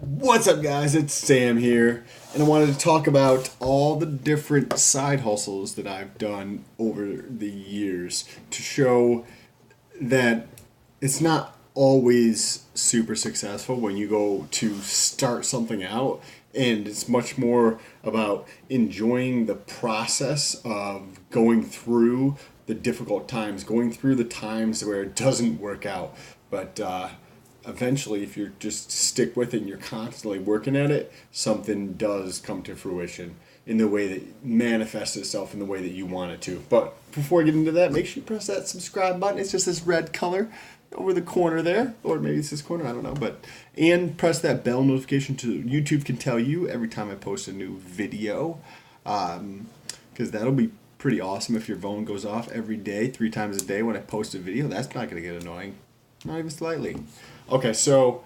What's up, guys? It's Sam here, and I wanted to talk about all the different side hustles that I've done over the years to show that it's not always super successful when you go to start something out, and it's much more about enjoying the process of going through the difficult times, going through the times where it doesn't work out. But eventually, if you just stick with it and you're constantly working at it, something does come to fruition in the way that manifests itself in the way that you want it to. But before I get into that, make sure you press that subscribe button. It's just this red color over the corner there, or maybe it's this corner, I don't know. And press that bell notification so YouTube can tell you every time I post a new video, because that'll be pretty awesome if your phone goes off every day, 3 times a day when I post a video. That's not going to get annoying, not even slightly. Okay, so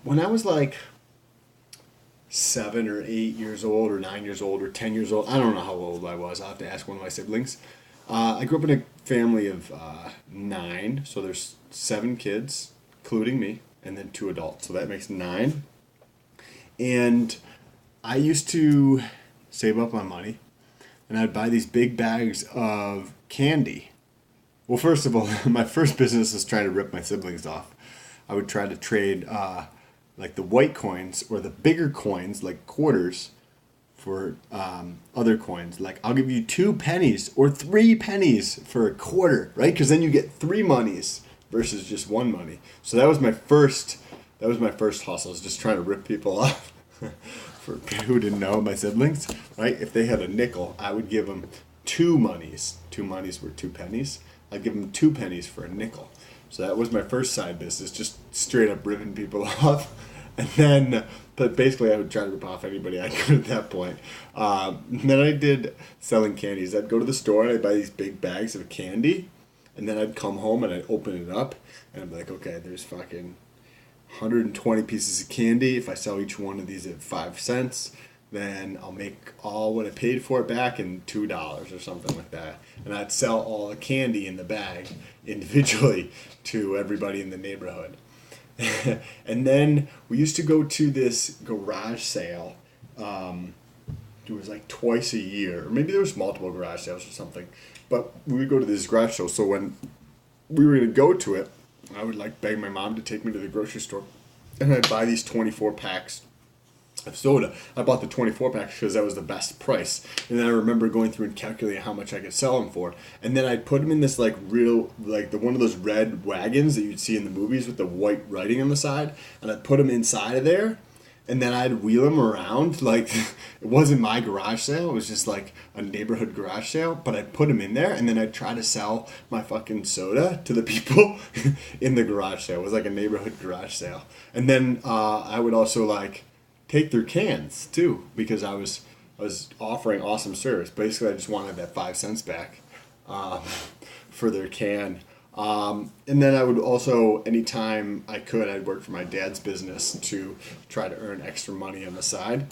when I was like 7 or 8 years old, or 9 years old, or 10 years old, I don't know how old I was. I'll have to ask one of my siblings. I grew up in a family of 9, so there's 7 kids, including me, and then 2 adults, so that makes 9. And I used to save up my money, and I'd buy these big bags of candy. Well, first of all, my first business was trying to rip my siblings off. I would try to trade like the white coins or the bigger coins, like quarters, for other coins. Like, I'll give you 2 pennies or 3 pennies for a quarter, right? Because then you get 3 monies versus just 1 money. So that was my first. That was my first hustle. Was just trying to rip people off. For people who didn't know, my siblings, right? If they had a nickel, I would give them 2 monies. 2 monies were 2 pennies. I'd give them 2 pennies for a nickel. So that was my first side business, just straight up ripping people off. And then, but basically I would try to rip off anybody I could at that point. And then I did selling candies. I'd go to the store and I'd buy these big bags of candy. And then I'd come home and I'd open it up. And I'd be like, okay, there's fucking 120 pieces of candy. If I sell each one of these at 5 cents, then I'll make all what I paid for it back in $2 or something like that. And I'd sell all the candy in the bag individually to everybody in the neighborhood. And then we used to go to this garage sale. It was like twice a year, or maybe there was multiple garage sales or something. But we would go to this garage sale. So when we were going to go to it, I would like beg my mom to take me to the grocery store, and I'd buy these 24 packs of soda. I bought the 24 packs because that was the best price. And then I remember going through and calculating how much I could sell them for. And then I'd put them in this like real, like the one of those red wagons that you'd see in the movies with the white writing on the side. And I'd put them inside of there. And then I'd wheel them around. Like, it wasn't my garage sale. It was just like a neighborhood garage sale. But I'd put them in there, and then I'd try to sell my fucking soda to the people in the garage sale. It was like a neighborhood garage sale. And then I would also like take their cans too, because I was offering awesome service. Basically, I just wanted that 5 cents back for their can. And then I would also, anytime I could, I'd work for my dad's business to try to earn extra money on the side.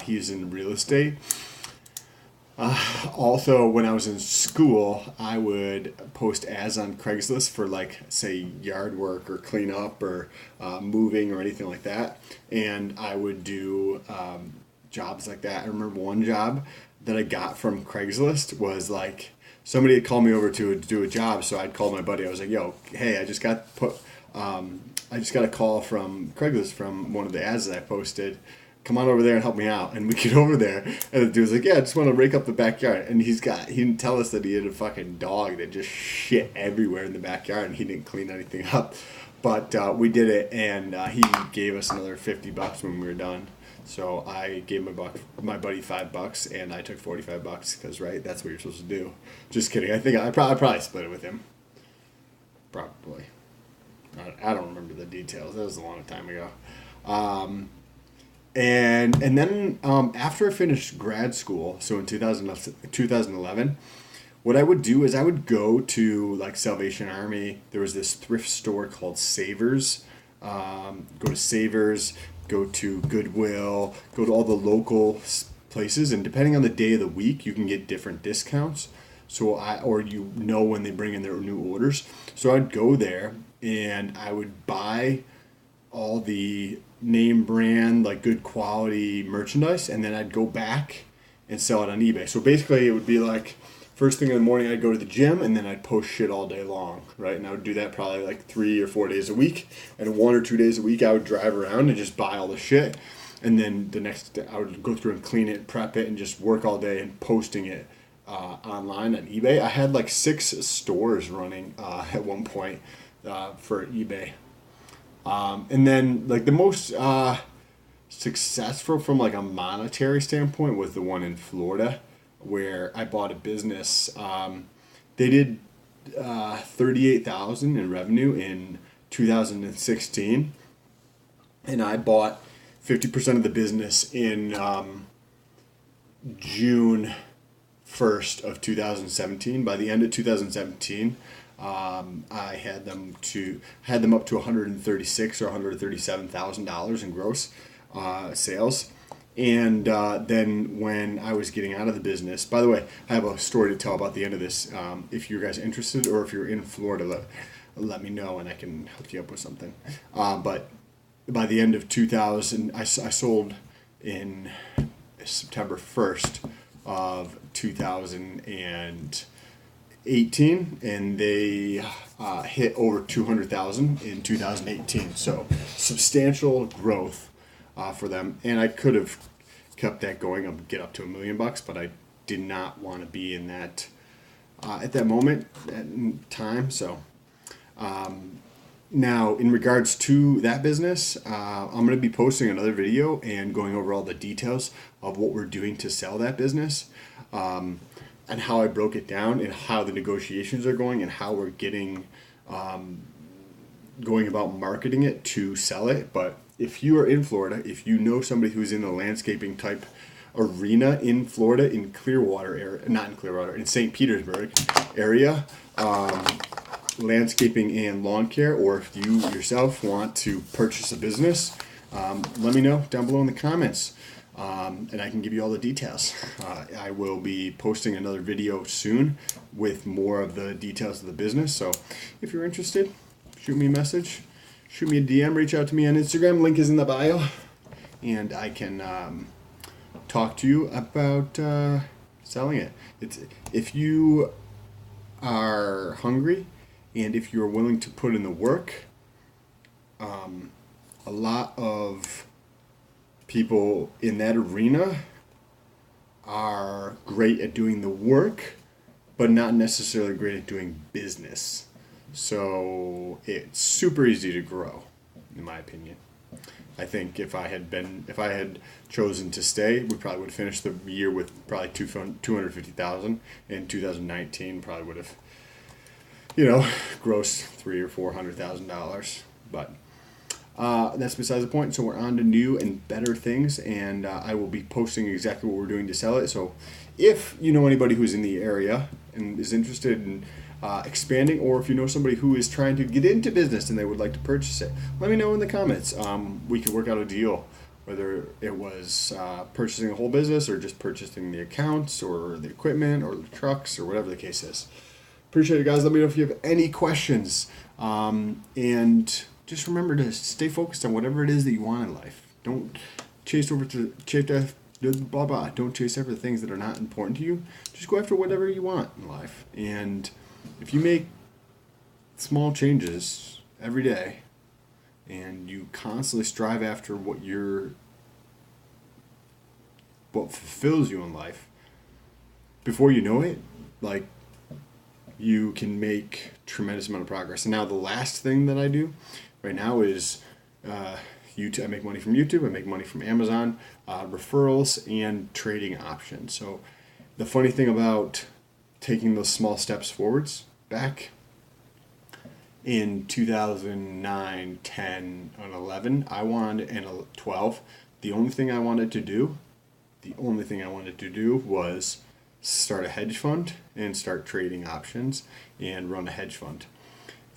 He's in real estate. Also, when I was in school, I would post ads on Craigslist for, like, say, yard work or cleanup or moving or anything like that. And I would do jobs like that. I remember one job that I got from Craigslist was like, somebody had called me over to do a job, so I'd call my buddy. I was like, "Yo, hey, I just got a call from Craigslist from one of the ads that I posted. Come on over there and help me out." And we get over there, and the dude was like, "Yeah, I just want to rake up the backyard." And he didn't tell us that he had a fucking dog that just shit everywhere in the backyard, and he didn't clean anything up. But we did it, and he gave us another $50 when we were done. So I gave my buddy $5, and I took $45 because, right, that's what you're supposed to do. Just kidding. I think I probably split it with him. Probably. I don't remember the details. That was a long time ago. And then after I finished grad school, so in 2011, what I would do is I would go to like Salvation Army. There was this thrift store called Savers. Go to Savers. Go to Goodwill, go to all the local places, and depending on the day of the week, you can get different discounts. So or when they bring in their new orders. So I'd go there and I would buy all the name brand, like good quality merchandise, and then I'd go back and sell it on eBay. So basically, it would be like first thing in the morning, I'd go to the gym, and then I'd post shit all day long, right? And I would do that probably like 3 or 4 days a week, and 1 or 2 days a week, I would drive around and just buy all the shit, and then the next day, I would go through and clean it, prep it, and just work all day and posting it online on eBay. I had like 6 stores running at one point for eBay. And then like the most successful from like a monetary standpoint was the one in Florida where I bought a business. They did 38,000 in revenue in 2016, and I bought 50% of the business in June 1st of 2017. By the end of 2017, I had them up to 136 or $137,000 in gross sales. And then when I was getting out of the business, by the way, I have a story to tell about the end of this. If you guys are interested, or if you're in Florida, let me know and I can hook you up with something. But by the end of 2000, I sold in September 1st of 2018, and they hit over 200,000 in 2018. So substantial growth for them, and I could have kept that going and get up to $1 million, but I did not want to be in that at that moment at time. So now in regards to that business, I'm going to be posting another video and going over all the details of what we're doing to sell that business, and how I broke it down, and how the negotiations are going, and how we're getting going about marketing it to sell it. But if you are in Florida, if you know somebody who's in the landscaping type arena in Florida, in Clearwater area, not in Clearwater, in St. Petersburg area, landscaping and lawn care, or if you yourself want to purchase a business, let me know down below in the comments, and I can give you all the details. I will be posting another video soon with more of the details of the business. So if you're interested, shoot me a message, shoot me a DM, reach out to me on Instagram. Link is in the bio, and I can talk to you about selling it. If you are hungry and if you're willing to put in the work, a lot of people in that arena are great at doing the work, but not necessarily great at doing business. So it's super easy to grow, in my opinion. I think if I had chosen to stay, we probably would have finished the year with probably 250,000. In 2019, probably would have, grossed $300,000 or $400,000. But that's besides the point. So we're on to new and better things, and I will be posting exactly what we're doing to sell it. So if you know anybody who's in the area and is interested in expanding, or if you know somebody who is trying to get into business and they would like to purchase it, let me know in the comments. We could work out a deal, whether it was purchasing a whole business or just purchasing the accounts or the equipment or the trucks or whatever the case is. Appreciate it, guys. Let me know if you have any questions. And just remember to stay focused on whatever it is that you want in life. Don't chase blah blah. Don't chase after the things that are not important to you. Just go after whatever you want in life. And if you make small changes every day and you constantly strive after what fulfills you in life, before you know it, like, you can make tremendous amount of progress. And now the last thing that I do right now is YouTube. I make money from YouTube. I make money from Amazon, referrals, and trading options. So the funny thing about taking those small steps forwards, back in 2009, 10, and 11, and 12, the only thing I wanted to do was start a hedge fund and start trading options and run a hedge fund.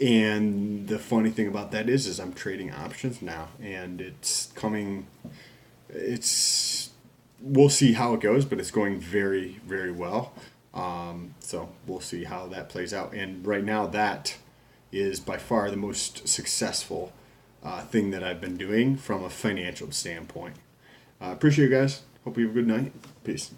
And the funny thing about that is I'm trading options now, and we'll see how it goes, but it's going very, very well. So we'll see how that plays out. And right now, that is by far the most successful thing that I've been doing from a financial standpoint. Appreciate you guys. Hope you have a good night. Peace.